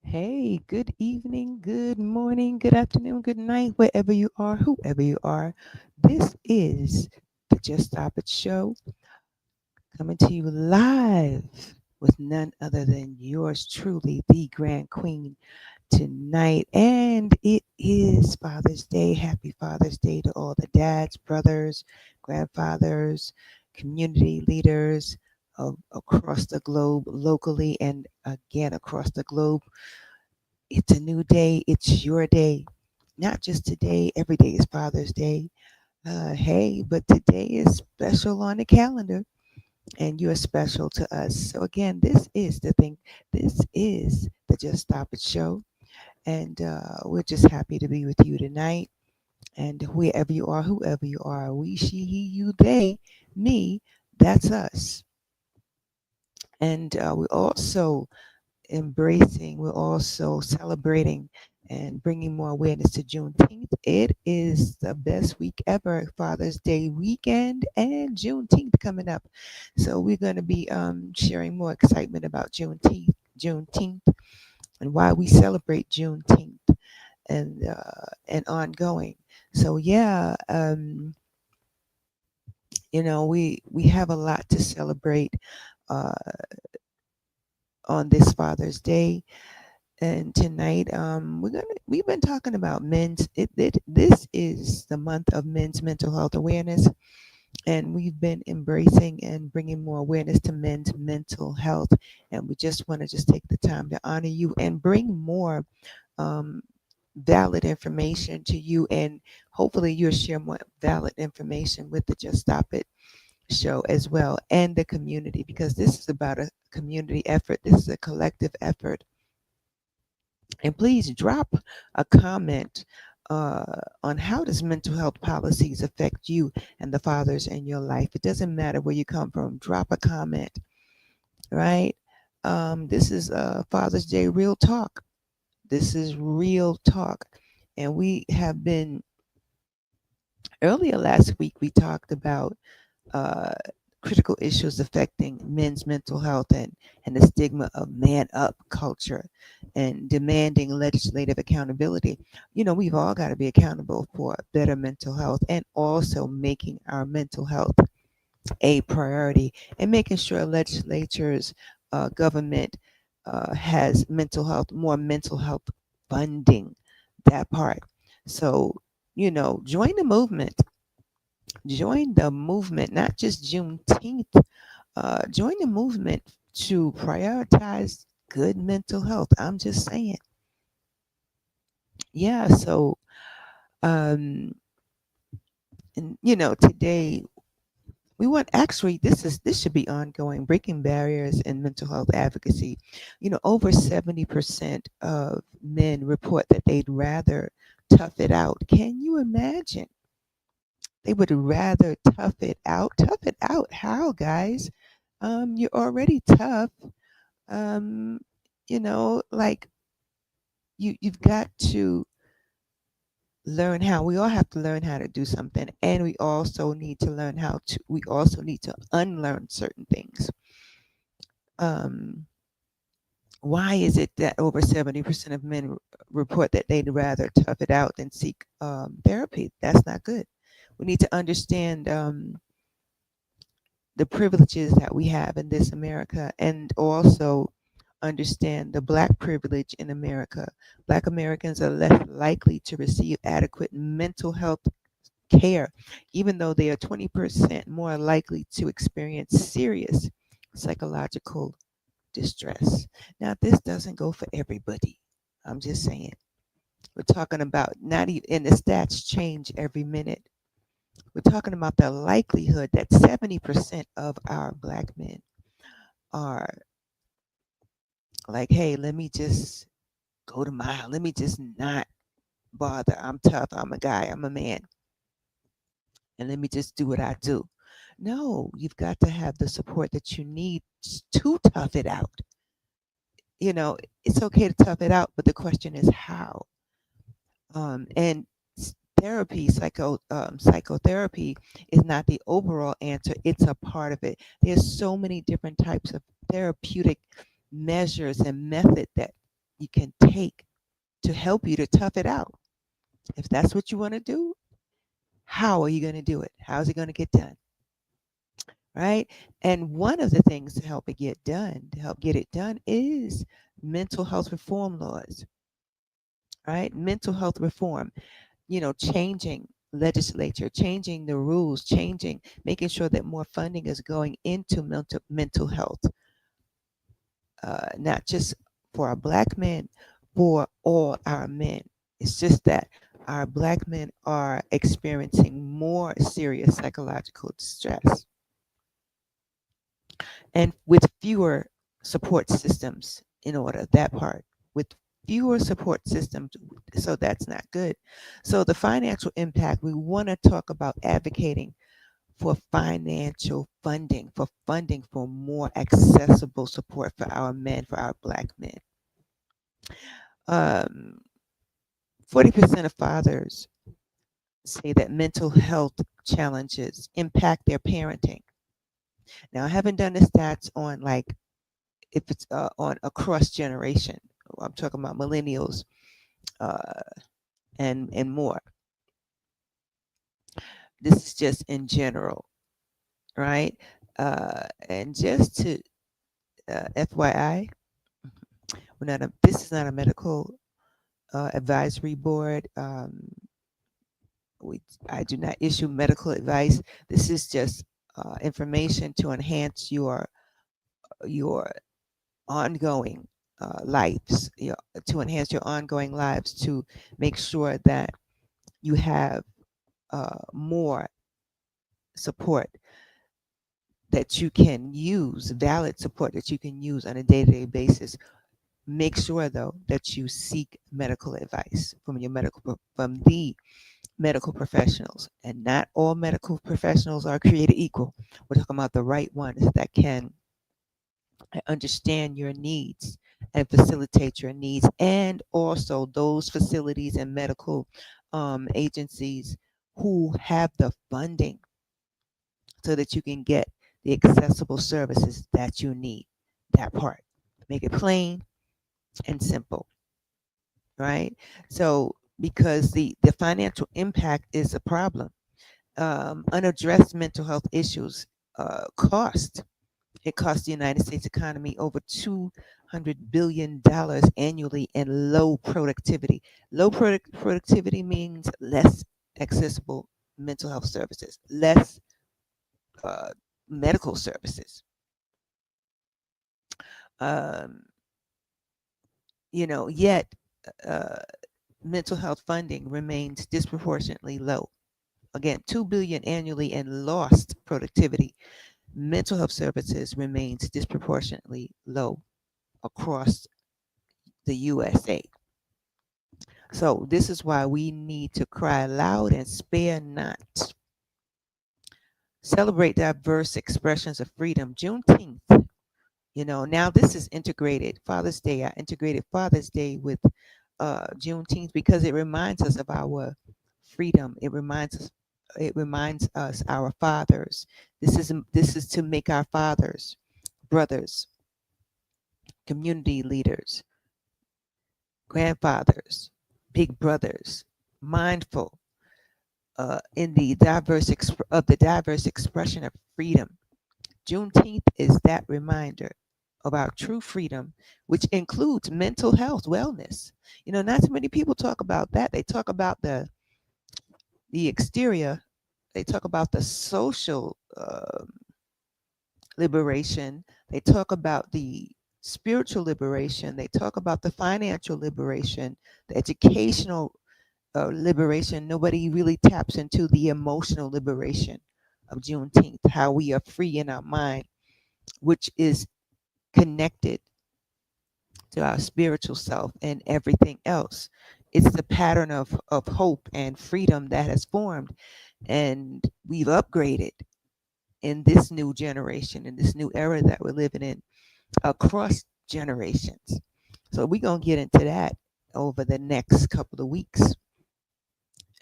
Hey, good evening, good morning, good afternoon, good night, wherever you are, whoever you are. This is the Just Stop It show coming to you live with none other than yours truly, the Grand Queen, tonight. And it is Father's Day. Happy Father's Day to all the dads, brothers, grandfathers, community leaders across the globe, locally, and again across the globe. It's a new day. It's your day. Not just today. Every day is Father's Day. Hey, but today is special on the calendar, and you're special to us. So again, this is the thing. This is the Just Stop It show, and we're just happy to be with you tonight. And wherever you are, whoever you are, we, she, he, you, they, me. That's us. And we also we're also celebrating and bringing more awareness to Juneteenth. It is the best week ever, Father's Day weekend and Juneteenth coming up. So we're going to be sharing more excitement about Juneteenth, and why we celebrate Juneteenth and ongoing. So yeah, we have a lot to celebrate uh, on this Father's Day. And tonight, we've been talking about this is the month of men's mental health awareness, and we've been embracing and bringing more awareness to men's mental health. And we just want to just take the time to honor you and bring more um, valid information to you, and hopefully you'll share more valid information with the Just Stop It show as well, and the community, because this is about a community effort. This is a collective effort. And please drop a comment on how does mental health policies affect you and the fathers in your life. It doesn't matter where you come from. Drop a comment, right? This is Father's Day Real Talk. This is real talk. And we have been, earlier last week, we talked about uh, critical issues affecting men's mental health, and the stigma of man up culture and demanding legislative accountability. We've all got to be accountable for better mental health, and also making our mental health a priority, and making sure legislatures, government has more mental health funding, that part. So, join the movement. Join the movement, not just Juneteenth. Join the movement to prioritize good mental health. I'm just saying. Yeah. So, um, and today we want, actually, this should be ongoing. Breaking barriers in mental health advocacy. Over 70% of men report that they'd rather tough it out. Can you imagine? They would rather tough it out. Tough it out. How, guys? You're already tough. Um, like you've got to learn how. We all have to learn how to do something, and we also need to unlearn certain things. Um, why is it that over 70% of men report that they'd rather tough it out than seek therapy? That's not good. We need to understand the privileges that we have in this America, and also understand the Black privilege in America. Black Americans are less likely to receive adequate mental health care, even though they are 20% more likely to experience serious psychological distress. Now, this doesn't go for everybody. I'm just saying. We're talking about not even, and the stats change every minute. We're talking about the likelihood that 70% of our Black men are like, hey, let me just go to mile. Let me just not bother. I'm tough. I'm a guy. I'm a man. And let me just do what I do. No, you've got to have the support that you need to tough it out. It's okay to tough it out, but the question is how. And psychotherapy is not the overall answer. It's a part of it. There's so many different types of therapeutic measures and method that you can take to help you to tough it out. If that's what you want to do, how are you going to do it? How is it going to get done? Right? And one of the things to help it get done, to help get it done, is mental health reform laws, right? Mental health reform, changing legislature, changing the rules, making sure that more funding is going into mental health, not just for our black men, for all our men. It's just that our black men are experiencing more serious psychological distress and with fewer support systems in order, that part, with fewer support systems, so that's not good. So the financial impact, we want to talk about advocating for financial funding, for funding for more accessible support for our men, for our black men. um, 40% of fathers say that mental health challenges impact their parenting. Now, I haven't done the stats on like if it's on across generation. I'm talking about millennials uh, and more. This is just in general, right? And just to FYI, this is not a medical advisory board. I do not issue medical advice. This is just information to enhance your ongoing lives, to enhance your ongoing lives, to make sure that you have more support that you can use, valid support that you can use on a day-to-day basis. Make sure though that you seek medical advice from the medical professionals, and not all medical professionals are created equal. We're talking about the right ones that can understand your needs and facilitate your needs, and also those facilities and medical agencies who have the funding so that you can get the accessible services that you need. That part. Make it plain and simple, right? So, because the financial impact is a problem. Unaddressed mental health issues cost. It costs the United States economy over $200 billion annually in low productivity. Productivity means less accessible mental health services, less uh, medical services. Um, yet uh, mental health funding remains disproportionately low. Again, 2 billion annually in lost productivity. Mental health services remains disproportionately low across the USA. So this is why we need to cry loud and spare not. Celebrate diverse expressions of freedom. Juneteenth, now this is integrated. Father's Day, I integrated Father's Day with Juneteenth because it reminds us of our freedom. It reminds us our fathers. This is to make our fathers, brothers, community leaders, grandfathers, big brothers, mindful in the diverse expression of freedom. Juneteenth is that reminder of our true freedom, which includes mental health, wellness. Not too many people talk about that. They talk about the exterior. They talk about the social liberation. They talk about the spiritual liberation. They talk about the financial liberation, the educational liberation. Nobody really taps into the emotional liberation of Juneteenth, how we are free in our mind, which is connected to our spiritual self and everything else. It's the pattern of hope and freedom that has formed, and we've upgraded in this new generation, in this new era that we're living in, across generations. So we're going to get into that over the next couple of weeks.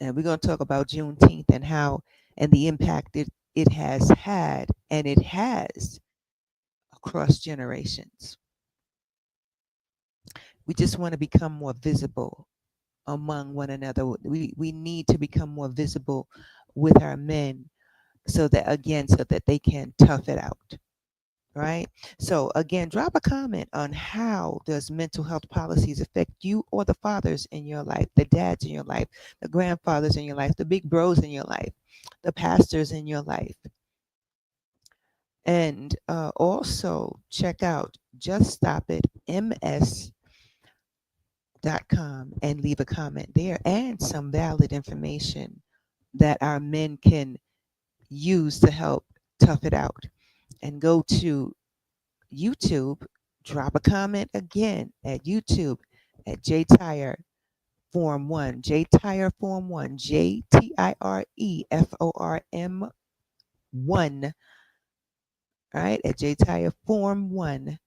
And we're going to talk about Juneteenth and how and the impact it has had and it has across generations. We just want to become more visible among one another. We need to become more visible with our men, so that, again, so that they can tough it out. Right. So again, drop a comment on how does mental health policies affect you or the fathers in your life, the dads in your life, the grandfathers in your life, the big bros in your life, the pastors in your life. And also check out juststopitms.com and leave a comment there and some valid information that our men can use to help tough it out. And go to YouTube, drop a comment again at YouTube at JTire Form 1, JTire Form 1, JTIREFORM 1, all right, at JTire Form 1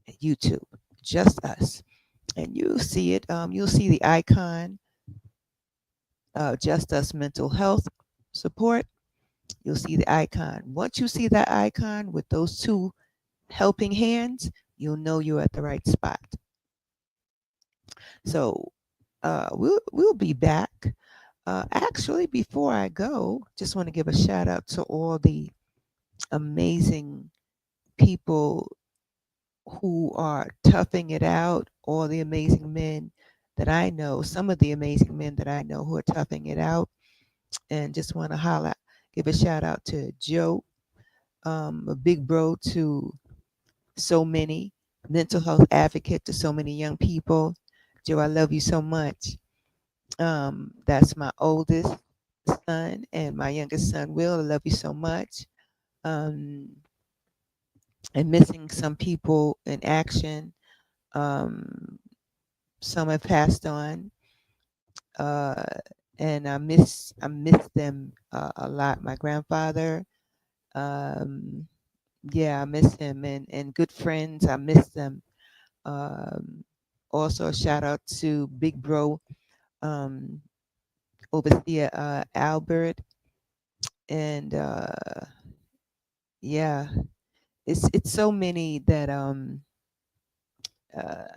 at YouTube, just us. And you'll see it, you'll see the icon, Just Us Mental Health Support. You'll see the icon. Once you see that icon with those two helping hands, you'll know you're at the right spot. So we'll be back. Actually, before I go, just want to give a shout out to all the amazing people who are toughing it out, all the amazing men that I know, some of the amazing men that I know who are toughing it out. And just want to give a shout out to Joe, a big bro to so many, mental health advocate to so many young people. Joe, I love you so much. That's my oldest son, and my youngest son, Will. I love you so much. Um, and missing some people in action. Some have passed on, uh, and I miss them a lot. My grandfather, um, yeah, I miss him, and good friends, I miss them. Um, Also, a shout out to Big Bro, um, Overseer Albert, and yeah, it's so many that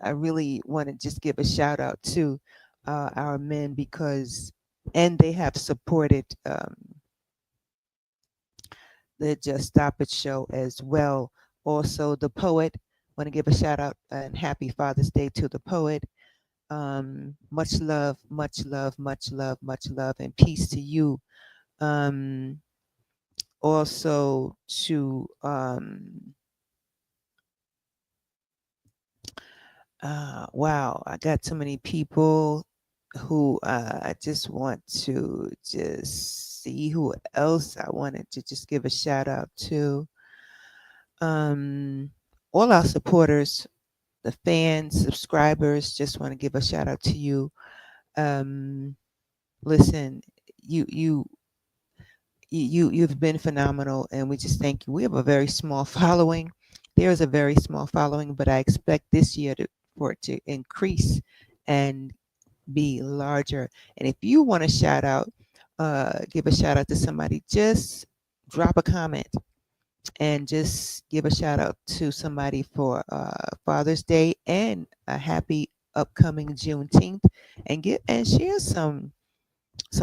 I really want to just give a shout out to our men, because and they have supported the Just Stop It show as well. Also, the poet, want to give a shout out and happy Father's Day to the poet. Much love, much love, much love, much love, and peace to you. Um, Also to wow, I got so many people who I just want to just see who else I wanted to just give a shout out to. Um, all our supporters, the fans, subscribers, just want to give a shout out to you. Um, Listen, you you you've been phenomenal, and we just thank you. We have a very small following. There is a very small following, but I expect this year for it to increase and be larger. And if you want to shout out, give a shout out to somebody, just drop a comment and just give a shout out to somebody for Father's Day and a happy upcoming Juneteenth, and get and share some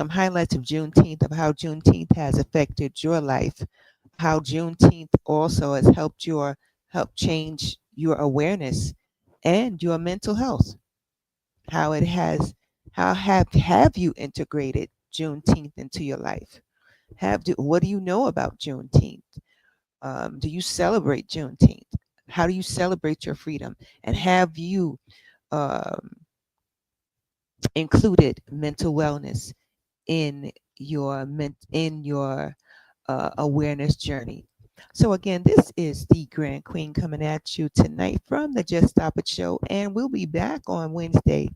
highlights of Juneteenth, of how Juneteenth has affected your life, how Juneteenth also has helped change your awareness and your mental health. How it has how have you integrated Juneteenth into your life? What do you know about Juneteenth? Do you celebrate Juneteenth? How do you celebrate your freedom? And have you um, included mental wellness in your awareness journey? So again, this is the Grand Queen coming at you tonight from the Just Stop It show, and we'll be back on Wednesday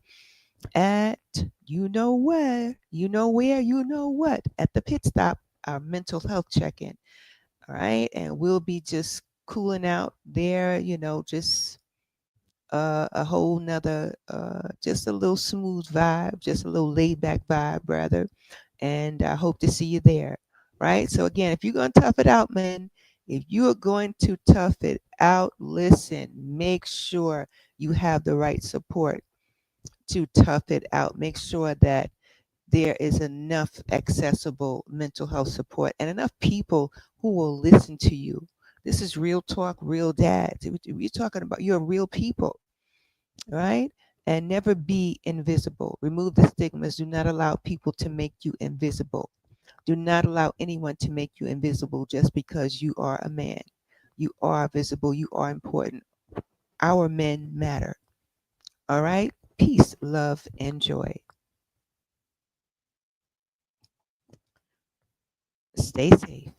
at you know what, at the pit stop, our mental health check-in. All right, and we'll be just cooling out there, just a whole nother, just a little smooth vibe, just a little laid back vibe, rather. And I hope to see you there. Right. So again, if you're gonna tough it out, man, If you are going to tough it out, listen, make sure you have the right support to tough it out. Make sure that there is enough accessible mental health support and enough people who will listen to you. This is real talk, real dads. We're talking about you're real people, right? And never be invisible. Remove the stigmas. Do not allow people to make you invisible. Do not allow anyone to make you invisible just because you are a man. You are visible. You are important. Our men matter. All right? Peace, love, and joy. Stay safe.